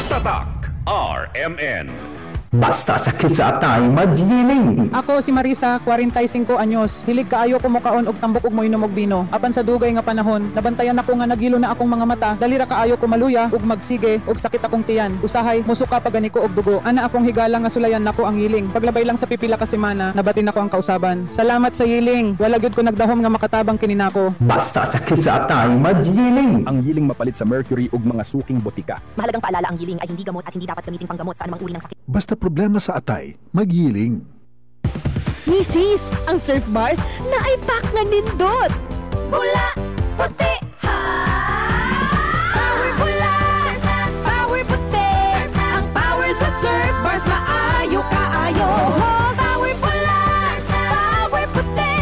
Tatak RMN. Basta sakit sa atay, magyiling. Ako si Marisa, 45 anyos. Hilig kaayo ko mukaon og tambok og moinom og bino. Apan sa dugay nga panahon, nabantayan ako nga nagilo na akong mga mata. Dalira kaayo ko maluya ug magsige og sakit akong tiyan. Usahay musuka pagani ko og dugo. Ana akong higala nga sulayan nako ang hiling. Paglabay lang sa pipila ka semana, nabatin ako ang kausaban. Salamat sa hiling. Wala gyud ko nagdahom nga makatabang kini nako. Basta sakit sa atay, magyiling. Ang yiling mapalit sa mercury ug mga suking botika. Mahalagang paalala, ang yiling ay hindi gamot at hindi dapat gamitin panggamot sa anumang uri ng sakit. Basta problema sa atay, magyiling. Misis, ang surf bar na ay pack nga nindot. Bula, puti, ha! Power bula, power puti. Ang power sa surf bars maayo kaayo. Power bula, power puti.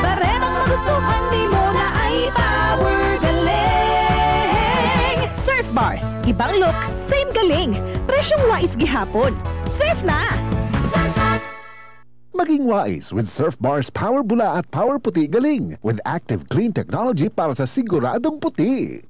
Baremang magustuhan di mo na ay power galing. Surf bar, ibang look, same galing. Presyong wais gihapon. Surf na! Maging wise with Surf Bar's Power Bula at Power Puti Galing with active clean technology para sa siguradong puti.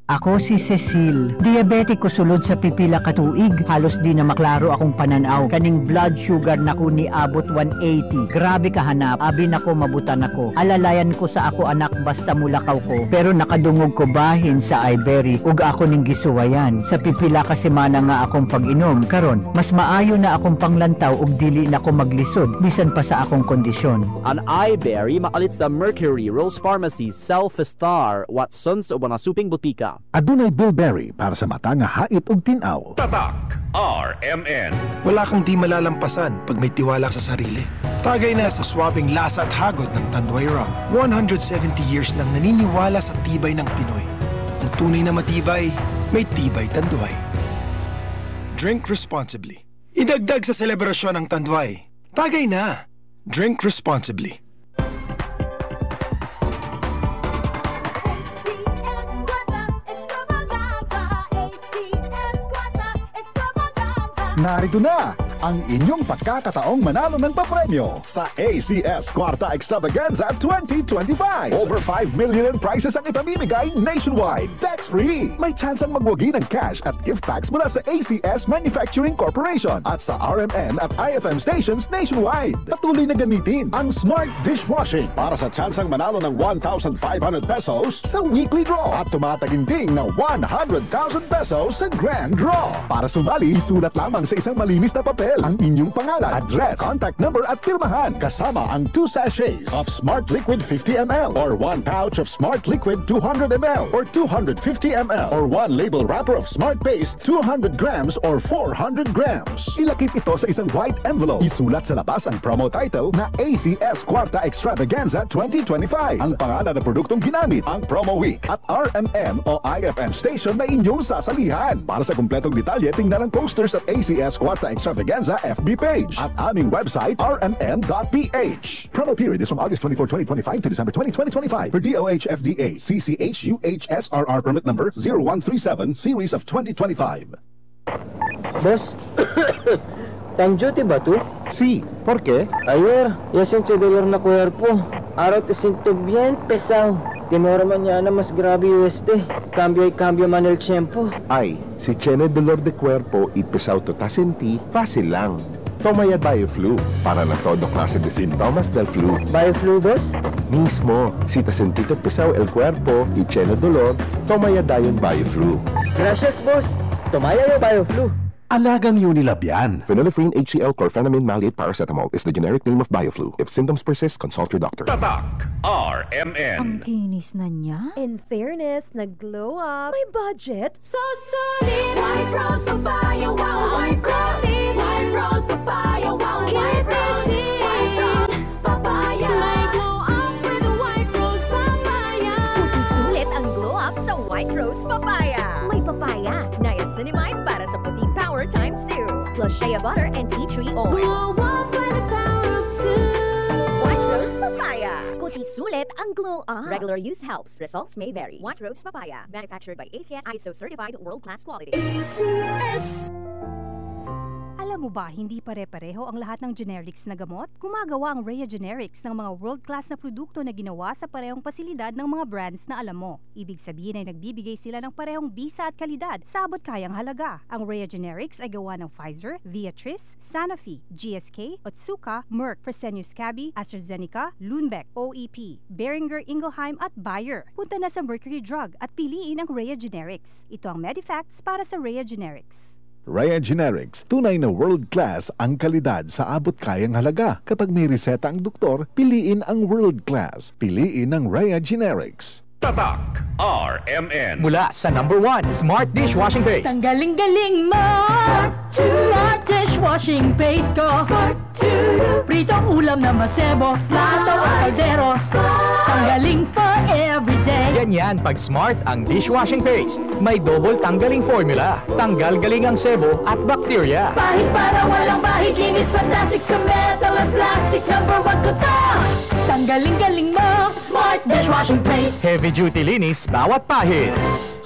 Ako si Cecil. Diabetiko sulod sa pipila ka tuig. Halos di na maklaro akong pananaw. Kaning blood sugar nako ni abot 180. Grabe kahanap. Abi nako mabutan ako. Alalayan ko sa ako anak basta mulakaw ko. Pero nakadungog ko bahin sa iBerry. Ug ako ning gisuwayan. Sa pipila ka semana nga akong pag-inom. Karon, mas maayo na akong panglantaw ug dili na ko maglisod. Bisan pa sa akong kondisyon. Ang iBerry makalit sa Mercury, Rose Pharmacy, Self-Star, Watson's o mga suping butika. Adunay bilberry para sa mata nga hait ug tinaw. Tatak RMN. Wala kang di malalampasan pag may tiwala sa sarili. Tagay na sa swabing lasa at hagod ng Tanduay Rum. 170 years nang naniniwala sa tibay ng Pinoy. Ang tunay na matibay, may tibay Tanduay. Drink responsibly. Idagdag sa selebrasyon ng Tanduay. Tagay na. Drink responsibly. Narito na ang inyong pagkakataong manalo ng papremyo sa ACS Kwarta Extravaganza 2025. Over 5 million in prizes ang ipamimigay nationwide. Tax-free. May tsansang magwagi ng cash at gift packs mula sa ACS Manufacturing Corporation at sa RMN at IFM stations nationwide. Patuloy na gamitin ang Smart Dishwashing para sa tsansang manalo ng 1,500 pesos sa weekly draw at tumataginting na 100,000 pesos sa grand draw. Para sumali, sulat lamang sa isang malinis na papel ang inyong pangalan, address, contact number at pirmahan kasama ang 2 sachets of Smart Liquid 50ml or 1 pouch of Smart Liquid 200ml or 250ml or 1 label wrapper of Smart Paste 200 grams or 400 grams. Ilakip ito sa isang white envelope. Isulat sa labas ang promo title na ACS Kwarta Extravaganza 2025. Ang pangalan ng produktong ginamit, ang promo week at RMN o IFM station na inyong sasalihan. Para sa kumpletong detalye, tingnan ang posters at ACS Kwarta Extravaganza FB page at aming website rmn.ph. Promo period is from August 24, 2025 to December 20, 2025 for DOH FDA CCHUHSRR permit number 0137 series of 2025. Boss, time duty ba to? Sí, ¿por qué? Ayer, ya siento dolor na cuerpo. Araw te siento bien pesado. Tinora mañana mas grabe este. Cambio y cambio man el tiempo. Ay, si tiene dolor de cuerpo y pesado te sentí, fácil lang. Toma ya BioFlu para na todo clase de síntomas del flu. ¿BioFlu, boss? Mismo, si te sentiste pesado el cuerpo y tiene dolor, toma ya dayon BioFlu. Gracias, boss. Toma ya BioFlu. Alagang Unilab yan. Phenylephrine HCl chlorphenamine maleate paracetamol is the generic name of BioFlu. If symptoms persist, consult your doctor. Tatak RMN. Ang kinis na niya. In fairness, nag-glow up. May budget. So solid. White Rose Papaya, wow, White Rose. White Rose Papaya, wow, White Rose. White Rose Papaya. May glow up with a White Rose Papaya. Puti sulit ang glow up sa White Rose Papaya. May papaya, niacinamide para sa puti power times 2. Plus shea butter and tea tree oil. Glow up by the power of 2. White Rose Papaya. Puti sulit ang glow up. Regular use helps. Results may vary. White Rose Papaya. Manufactured by ACS ISO certified world-class quality. ACS. Alam Alam mo ba, hindi pare-pareho ang lahat ng generics na gamot? Gumagawa ang Rhea Generics ng mga world-class na produkto na ginawa sa parehong pasilidad ng mga brands na alam mo. Ibig sabihin ay nagbibigay sila ng parehong bisa at kalidad sa abot kayang halaga. Ang Rhea Generics ay gawa ng Pfizer, Viatris, Sanofi, GSK, Otsuka, Merck, Fresenius Kabi, AstraZeneca, Lundbeck, OEP, Boehringer Ingelheim at Bayer. Punta na sa Mercury Drug at piliin ang Rhea Generics. Ito ang Medifacts para sa Rhea Generics. Rhea Generics, tunay na world-class ang kalidad sa abot-kayang halaga. Kapag may reseta ang doktor, piliin ang world-class. Piliin ang Rhea Generics. Tatak RMN. Mula sa #1 Smart Dishwashing Paste. Tanggaling-galing mo! Smart Dishwashing Paste ko! Pritong ulam na masebo, plato at kaldero. Tanggaling for everyday. Ganyan pag Smart ang dishwashing paste. May double tanggaling formula. Tanggal galing ang sebo at bacteria. Bahid para walang bahid, linis fantastic sa metal at plastic. #1 ko to! Tanggaling-galing mo! Smart Dishwashing Paste. Heavy duty linis bawat pahid.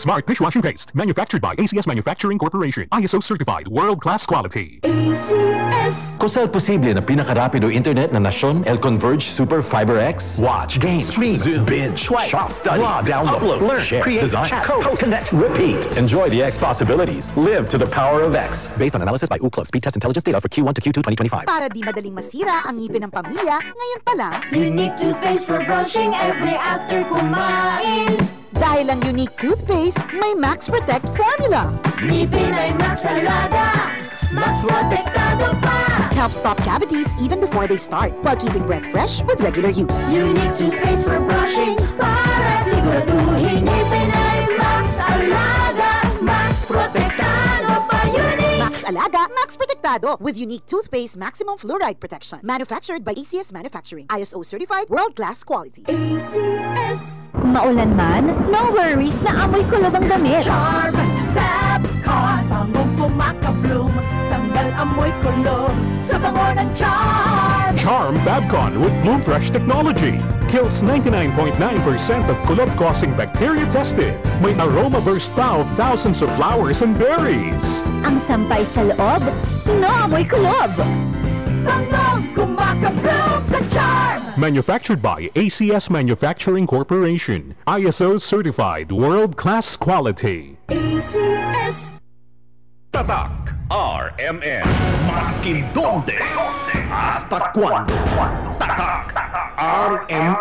Smart Dishwashing Paste, manufactured by ACS Manufacturing Corporation. ISO certified, world-class quality. ACS. Kung saan posible na pinakarapido internet na nasyon, El Converge Super Fiber X. Watch, game, stream, zoom, binge, swipe, shop, study, download, learn, share, create, design, chat, code, connect, repeat. Enjoy the X possibilities. Live to the power of X. Based on analysis by Ookla Speed Test Intelligence data for Q1 to Q2 2025. Para di madaling masira ang ngipin ng pamilya, ngayon pa lang, Unique toothpaste for brushing every after kumain. Dahil ang Unique Toothpaste, may Max Protect formula. Ngipin ay Max Alaga, Max Protektado pa. Helps stop cavities even before they start, while keeping breath fresh with regular use. Unique toothpaste for brushing, para siguraduhin ngipin ay Max Alaga, Max Protektado pa. Unique Max Alaga, Max Protektado with Unique Toothpaste Maximum Fluoride Protection. Manufactured by ACS Manufacturing. ISO certified, world-class quality. ACS. Maulan man, no worries na amoy kulob ang damit. Charm, Fabcon, bangong pumakabloom, tanggal amoy kulob sa bango ng Charm. Charm Fabcon with Bloom Fresh technology. Kills 99.9% of kulob-causing bacteria tested. May aroma burst pa of thousands of flowers and berries. Ang sampay sa loob, no amoy kulob. Bangong kumakabloom sa Charm. Manufactured by ACS Manufacturing Corporation. ISO certified, world-class quality. ACS. Tatak RMN. Maskin donde, hasta cuando. Tatak RMN.